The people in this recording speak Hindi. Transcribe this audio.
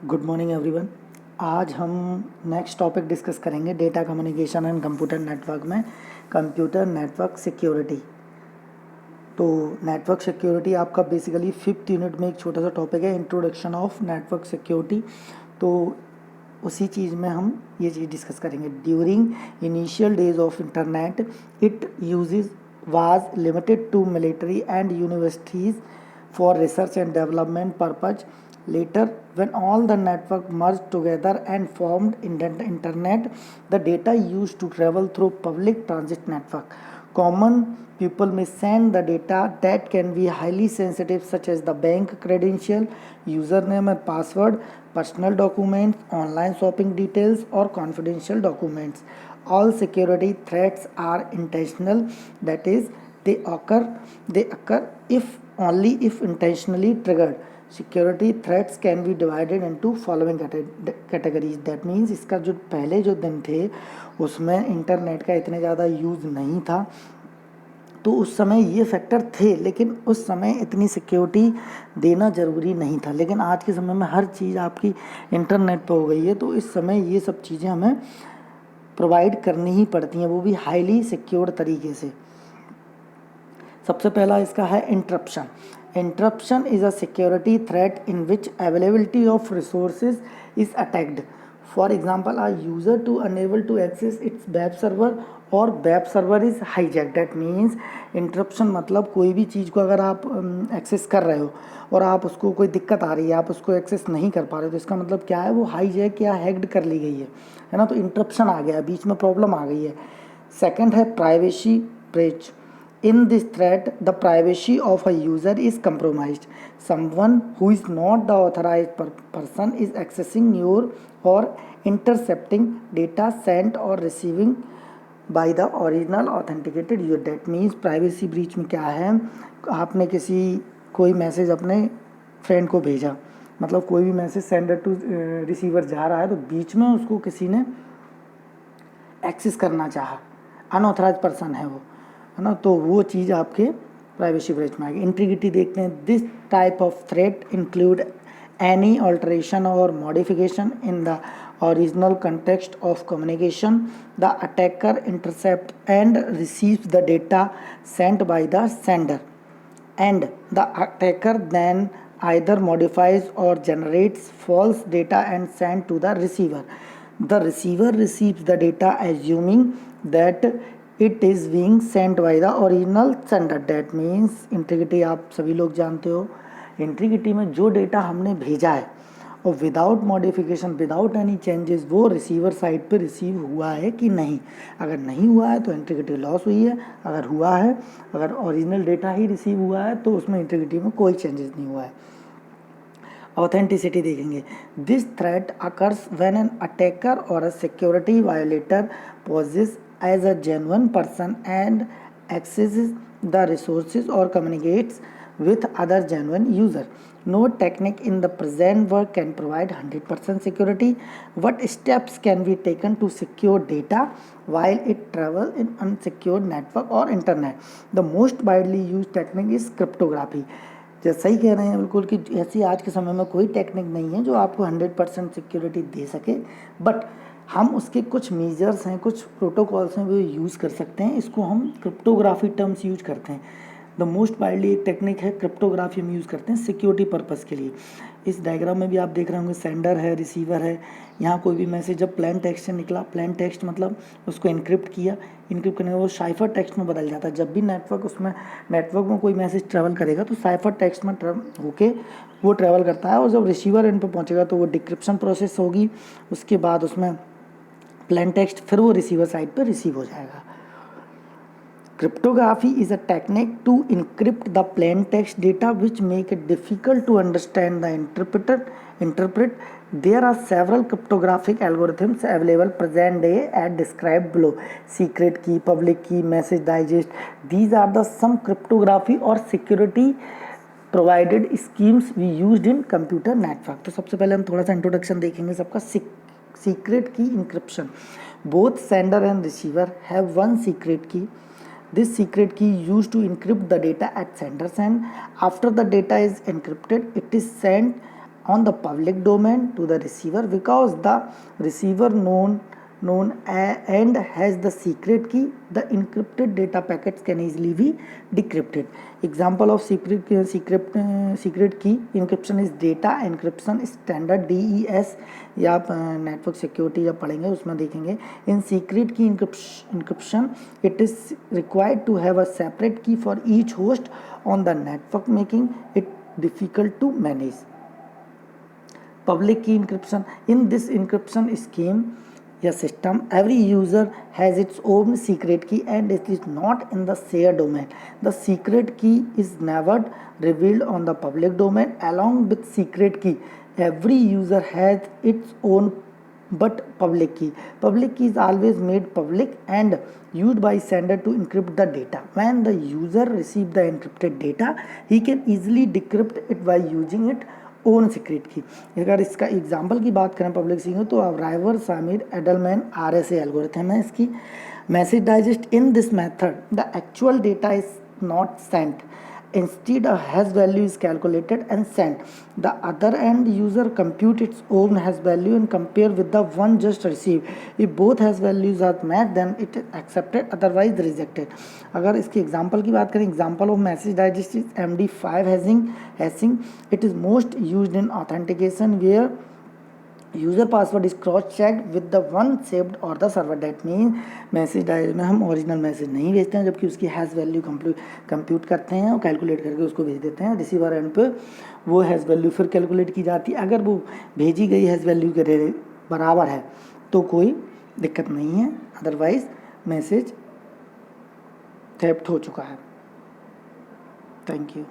Good morning everyone. आज हम नेक्स्ट टॉपिक डिस्कस करेंगे data communication and computer network में कंप्यूटर नेटवर्क सिक्योरिटी। तो नेटवर्क सिक्योरिटी आपका बेसिकली 5th यूनिट में एक छोटा सा टॉपिक है, इंट्रोडक्शन ऑफ नेटवर्क सिक्योरिटी। तो उसी चीज़ में हम ये चीज़ डिस्कस करेंगे। During initial days of internet it uses was limited to military and universities for research and development purpose. Later, when all the network merged together and formed internet, the data used to travel through public transit network. Common people may send the data that can be highly sensitive, such as the bank credential, username and password, personal documents, online shopping details, or confidential documents. All security threats are intentional, that is, they occur if only if intentionally triggered. Security threats can be divided into following categories. That means इसका जो पहले जो दिन थे उसमें इंटरनेट का इतने ज़्यादा यूज़ नहीं था, तो उस समय ये फैक्टर थे, लेकिन उस समय इतनी सिक्योरिटी देना ज़रूरी नहीं था। लेकिन आज के समय में हर चीज़ आपकी इंटरनेट पर हो गई है, तो इस समय ये सब चीज़ें हमें प्रोवाइड करनी ही पड़ती हैं, वो भी हाईली सिक्योर्ड तरीके से। सबसे पहला इसका है interruption. Interruption is a security threat in which availability of resources is attacked. For example, a user to unable to access its web server और web server is hijack. That means interruption मतलब कोई भी चीज़ को अगर आप एक्सेस कर रहे हो और आप उसको कोई दिक्कत आ रही है, आप उसको एक्सेस नहीं कर पा रहे हो, तो इसका मतलब क्या है, वो हाईजैक या हैक्ड कर ली गई है ना। तो इंटरप्शन आ गया, बीच में प्रॉब्लम आ गई है। सेकेंड है privacy breach. In this threat, the privacy of a user is compromised. Someone who is not the authorized person is accessing your or intercepting data sent or receiving by the original authenticated user. That means privacy breach में क्या है, आपने कोई मैसेज अपने फ्रेंड को भेजा, मतलब कोई भी मैसेज सेंडर टू रिसीवर जा रहा है, तो बीच में उसको किसी ने एक्सेस करना चाहा, अनऑथराइज पर्सन है वो, है ना, तो वो चीज़ आपके प्राइवेसी ब्रीच में आएगी। इंटीग्रिटी देखते हैं। This type of threat include any alteration or modification in the original context of communication. The attacker intercept and receives the data sent by the sender and the attacker then either modifies or generates false data and send to the receiver. The receiver receives the data assuming that it is being sent by the original sender. That means integrity आप सभी लोग जानते हो, इंटीग्रिटी में जो डेटा हमने भेजा है और without modification, without any changes, वो रिसीवर साइड पे रिसीव हुआ है कि नहीं। अगर नहीं हुआ है तो इंटीग्रिटी लॉस हुई है, अगर हुआ है, अगर ओरिजिनल डेटा ही रिसीव हुआ है तो उसमें इंटीग्रिटी में कोई चेंजेस नहीं हुआ है। ऑथेंटिसिटी देखेंगे। This threat occurs when an attacker or a security violator poses as a genuine person and accesses the resources or communicates with other genuine user. No technique in the present world can provide 100% security. What steps can be taken to secure data while it travels in unsecured network or internet? The most widely used technique is cryptography. जैसे सही कह रहे हैं बिल्कुल कि ऐसी आज के समय में कोई टेक्निक नहीं है जो आपको 100% सिक्योरिटी दे सके, बट हम उसके कुछ मेजर्स हैं, कुछ प्रोटोकॉल्स हैं, वो यूज़ कर सकते हैं। इसको हम क्रिप्टोग्राफी टर्म्स यूज करते हैं। द मोस्ट वाइडली एक टेक्निक है क्रिप्टोग्राफी, हम यूज़ करते हैं सिक्योरिटी पर्पज़ के लिए। इस डायग्राम में भी आप देख रहे होंगे, सेंडर है, रिसीवर है। यहाँ कोई भी मैसेज जब प्लेन टेक्स्ट से निकला, प्लेन टेक्स्ट मतलब उसको इनक्रिप्ट किया, इनक्रिप्ट करने के वो साइफर टेक्स्ट में बदल जाता है। जब भी नेटवर्क में कोई मैसेज ट्रैवल करेगा तो साइफर टेक्स्ट में होके वो ट्रैवल करता है, और जब रिसीवर एंड पर पहुँचेगा तो वो डिक्रिप्शन प्रोसेस होगी, उसके बाद उसमें प्लेन टेक्स्ट फिर वो रिसीवर साइड पर रिसीव हो जाएगा। Cryptography is a technique to encrypt the plain text data which make it difficult to understand the interpret. There are several cryptographic algorithms available present day as described below. Secret key, public key, message digest. These are the some cryptography or security provided schemes we used in computer network. तो सबसे पहले हम थोड़ा सा इंट्रोडक्शन देखेंगे सबका। secret key encryption. Both sender and receiver have one secret key. This secret key used to encrypt the data at sender's end. After the data is encrypted, it is sent on the public domain to the receiver because the receiver known and has the secret key. The encrypted data packets can easily be decrypted. Example of secret key encryption is data encryption standard DES, या आप नेटवर्क सिक्योरिटी जब पढ़ेंगे उसमें देखेंगे. इन secret key encryption it is required to have a separate key for each host on the network, making it difficult to manage. Public key encryption. In this encryption scheme या system, every user has its own secret key and it is not in the shared domain. The secret key is never revealed on the public domain. Along with secret key, every user has its own but public key. Public key is always made public and used by sender to encrypt the data. When the user receives the encrypted data, he can easily decrypt it by using it own secret की. अगर इसका एग्जांपल की बात करें पब्लिक की तो राइवर सामिर एडलमैन RSA एल्गोरिथम है इसकी. Message digest. In this method the actual data is not sent. Instead, a hash value is calculated and sent. The other end user compute its own hash value and compare with the one just received. If both hash values are matched, then it is accepted, otherwise rejected. अगर इसकी एग्जांपल की बात करें, example of message digest is MD5 hashing. It is most used in authentication where user password is cross checked with the one saved और the server. That mean message डायल में हम ओरिजिनल मैसेज नहीं भेजते हैं जबकि उसकी हैश वैल्यू कंप्यूट करते हैं और कैलकुलेट करके उसको भेज देते हैं. रिसीवर एंड पे वो हैश वैल्यू फिर कैलकुलेट की जाती है. अगर वो भेजी गई हैश वैल्यू के बराबर है तो कोई दिक्कत नहीं है, अदरवाइज मैसेज थेफ्ट हो चुका है. Thank you.